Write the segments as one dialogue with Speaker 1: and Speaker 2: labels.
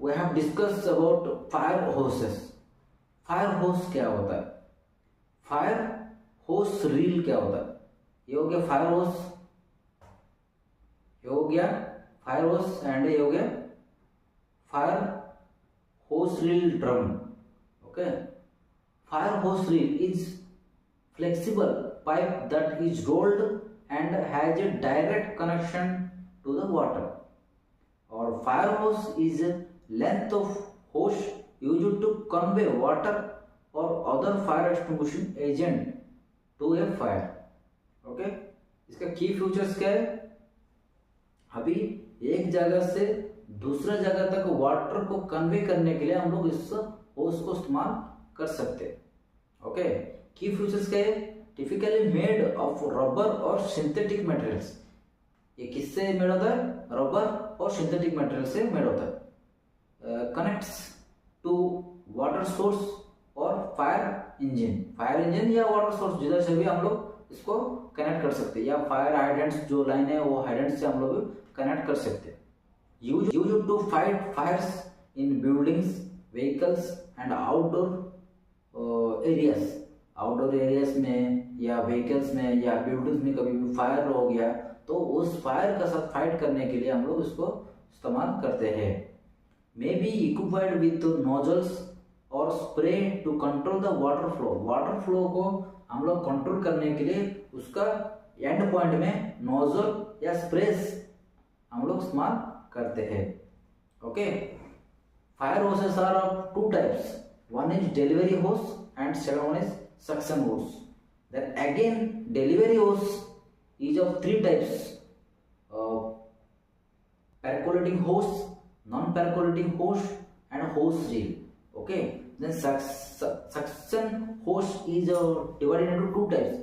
Speaker 1: We have discuss about fire hoses. Fire hose क्या होता है, फायर होस रील क्या होता है। ये हो गया फायर होस, ये हो गया फायर होस एंड ये हो गया फायर होस रील ड्रम। ओके, फायर होस reel is flexible pipe that is rolled and has a direct connection to the water. Or fire hose is a length of hose used to convey water or other fire extinguishing agent to a fire. Okay, इसका की features क्या है। अभी एक जगह से दूसरा जगह तक वाटर को कन्वे करने के लिए हम लोग इस होस को इस्तेमाल कर सकते हैं। ओके, की फीचर्स क्या है, टिपिकली मेड ऑफ रबर और सिंथेटिक मटेरियल्स। ये किससे मेड होता है, रबर और सिंथेटिक मटेरियल से मेड होता है। कनेक्ट्स टू वाटर सोर्स और फायर इंजन या वाटर सोर्स, जिधर से भी हम लोग इसको कनेक्ट कर सकते हैं, या फायर हाइड्रेंट्स जो लाइन है वो हाइड्रेंट से हम लोग कनेक्ट कर सकते हैं। Use to fight fires in buildings, vehicles and outdoor areas में या व्हीकल्स में या बिल्डिंग्स में कभी भी फायर हो गया तो उस फायर का साथ फाइट करने के लिए हम लोग इसको इस्तेमाल करते हैं। May be equipped with nozzles और spray to control the water flow. Water flow को हम लोग कंट्रोल करने के लिए उसका एंड पॉइंट में नोजल या स्प्रेस हम लोग इस्तेमाल करते हैं। Okay, fire hoses are of two types, one is delivery hose and second one is suction hose. Then again delivery hose is of three types, percolating hose, non-percolating hose and hose reel. Okay, then suction hose is divided into two types.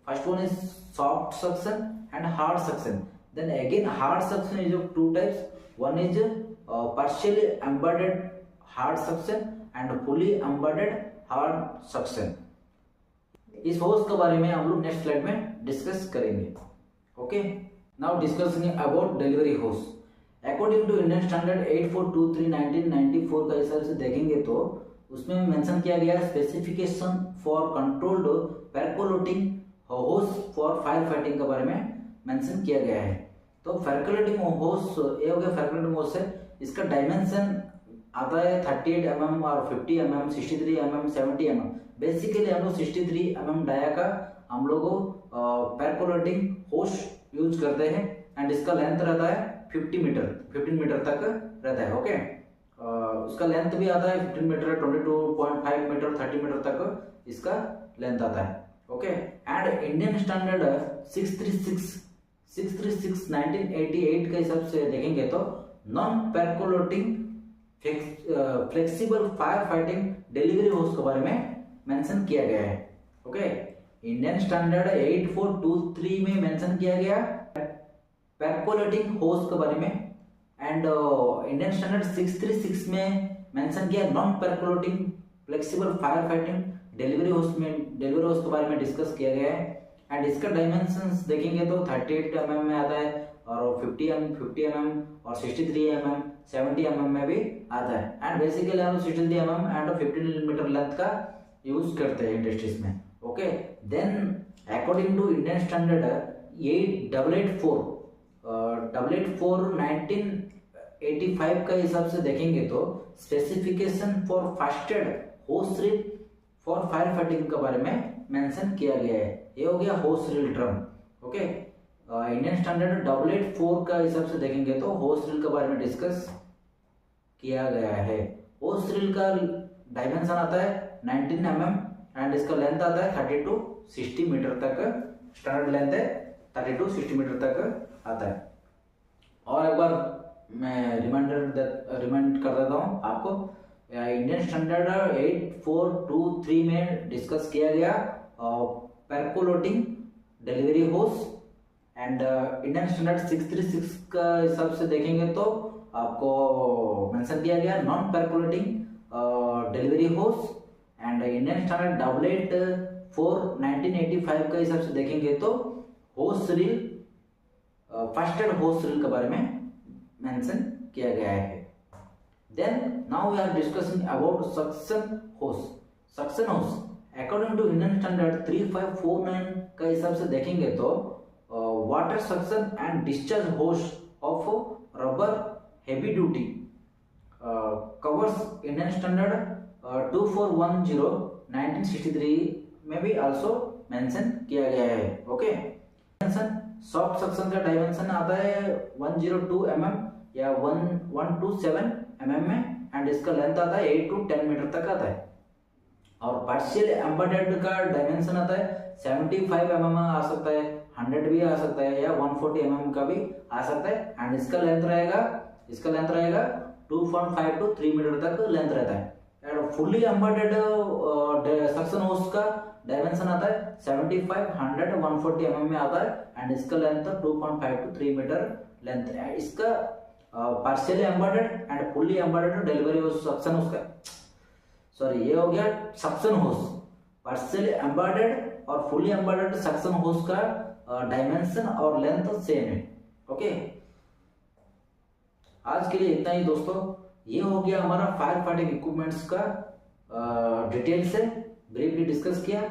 Speaker 1: First one is soft suction and hard suction. Then again hard suction is of two types, one is partially embedded hard suction and fully embedded hard suction. इस होस के बारे में हम लोग next slide में discuss करेंगे। Okay, now discussing about delivery होस। अकॉर्डिंग टू इंडियन स्टैंडर्ड 8423/1994 का हिसाब से देखेंगे तो उसमें मेंशन किया गया स्पेसिफिकेशन फॉर कंट्रोल्ड परकोलेटिंग होस फॉर फायर फाइटिंग के बारे में मेंशन किया गया है। तो परकोलेटिंग होस ये हो गया परकोलेटिंग होस है, इसका डायमेंशन आता है 38 mm और 50 mm, 63 mm, 70 mm। बेसिकली हम लोग 63 mm डाया का हम लोग परकोलेटिंग होस यूज करते हैं एंड इसका लेंथ रहता है 15 मीटर तक रहता है। ओके, उसका लेंथ भी आता है 15 मीटर, 22.5 मीटर, 30 मीटर तक इसका लेंथ आता है। ओके, एंड इंडियन स्टैंडर्ड 636 1988 के हिसाब से देखेंगे तो non percolating flexible fire fighting delivery hose के बारे में मेंशन किया गया है। ओके, इंडियन स्टैंडर्ड 8423 में मेंशन किया गया परकोलेटिंग होस के बारे में एंड इंडियन स्टैंडर्ड 636 में मेंशन किया non percolating flexible fire fighting delivery hose के बारे में डिस्कस किया गया है। एंड इसका डायमेंशंस देखेंगे तो 38 mm में आता है और 50 mm और 63 mm 70 mm में भी आता है। एंड बेसिकली हम 63 mm एंड 15 मीटर लेंथ का यूज करते हैं इंडस्ट्रीज में। Okay, then according to Indian standard 8884 1985 का हिसाब से देखेंगे तो specification for first aid hose reel for fire fighting के बारे में मेंशन किया गया है। ये हो गया होस reel drum. Okay, Indian standard 884 का हिसाब से देखेंगे तो होस रील के बारे में डिस्कस किया गया है। होस रील का डायमेंशन आता है 19 mm एंड इसका लेंथ आता है 30 to 60 मीटर तक, स्टैंडर्ड लेंथ है 30 to 60 मीटर तक आता है। और एक बार मैं रिमाइंड कर देता हूँ आपको, इंडियन स्टैंडर्ड 8423 में डिस्कस किया गया परकोलेटिंग डिलीवरी होस एंड इंडियन स्टैंडर्ड 636 का हिसाब से देखेंगे तो आपको मेंशन किया गया नॉन परकोलेटिंग डिलीवरी होस एंड इंडियन स्टैंडर्ड 884 1985 का हिसाब से देखेंगे तो होस रील फास्टेड होस रील के बारे में मेंशन किया गया है। Then now we are discussing about suction hose. Suction hose according to Indian standard 3549 का हिसाब से देखेंगे तो water suction and discharge hose of rubber heavy duty covers Indian standard 2410 1963 में भी आल्सो मेंशन किया गया है। ओके, सॉफ्ट सक्शन का डायमेंशन आता है 102 mm या 127 mm में, एंड इसका लेंथ आता है 8 to 10 मीटर तक आता है। और पार्शियल एम्बेडेड का डायमेंशन आता है 75 mm आ सकता है, 100 भी आ सकता है, या 140 mm का भी आ सकता है, एंड इसका लेंथ रहेगा 2.5 to 3 मीटर तक लेंथ रहता है। एंड फुल्ली एम्बेडेड सक्शन होस का डायमेंशन आता है 75, 100, 140 mm में आता है, एंड इसका लेंथ 2.5 to 3 मीटर लेंथ है। इसका partially embedded and fully embedded delivery suction होस का, सॉरी ये हो गया सक्शन होस। पार्शियली एम्बेडेड और फुल्ली एम्बेडेड सक्शन होस का डायमेंशन और लेंथ सेम है। ओके, आज के लिए इतना ही दोस्तों। ये हो गया हमारा फायर फाइटिंग इक्विपमेंट्स का डिटेल से ब्रीफली डिस्कस किया।